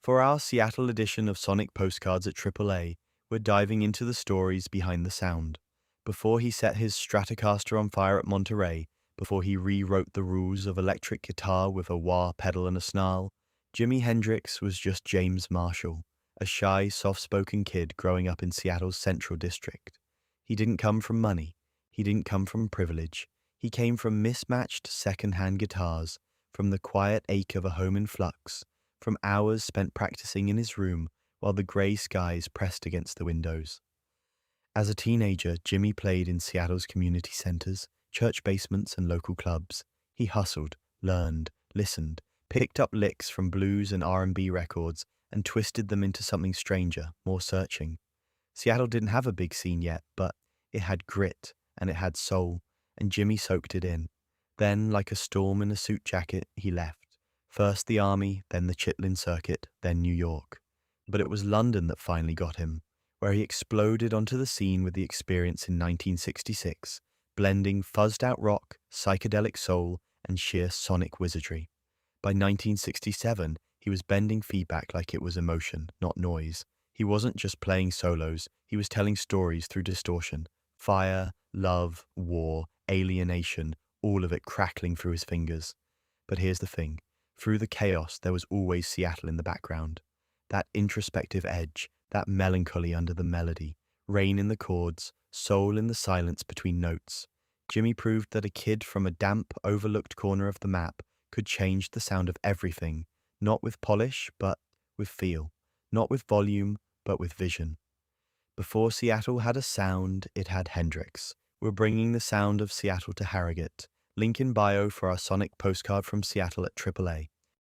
For our Seattle edition of Sonic Postcards at AAA, we're diving into the stories behind the sound. Before he set his Stratocaster on fire at Monterey, before he rewrote the rules of electric guitar with a wah pedal and a snarl, Jimi Hendrix was just James Marshall, a shy, soft-spoken kid growing up in Seattle's Central District. He didn't come from money. He didn't come from privilege. He came from mismatched second-hand guitars, from the quiet ache of a home in flux, from hours spent practicing in his room while the grey skies pressed against the windows. As a teenager, Jimi played in Seattle's community centers, church basements, and local clubs. He hustled, learned, listened, picked up licks from blues and R&B records, and twisted them into something stranger, more searching. Seattle didn't have a big scene yet, but it had grit, and it had soul, and Jimi soaked it in. Then, like a storm in a suit jacket, he left. First the Army, then the Chitlin Circuit, then New York. But it was London that finally got him, where he exploded onto the scene with the Experience in 1966, blending fuzzed-out rock, psychedelic soul, and sheer sonic wizardry. By 1967, he was bending feedback like it was emotion, not noise. He wasn't just playing solos, he was telling stories through distortion. Fire, love, war, alienation, all of it crackling through his fingers. But here's the thing. Through the chaos, there was always Seattle in the background. That introspective edge, that melancholy under the melody, rain in the chords, soul in the silence between notes. Jimi proved that a kid from a damp, overlooked corner of the map could change the sound of everything, not with polish, but with feel, not with volume, but with vision. Before Seattle had a sound, it had Hendrix. We're bringing the sound of Seattle to Harrogate. Link in bio for our Sonic postcard from Seattle at AAA.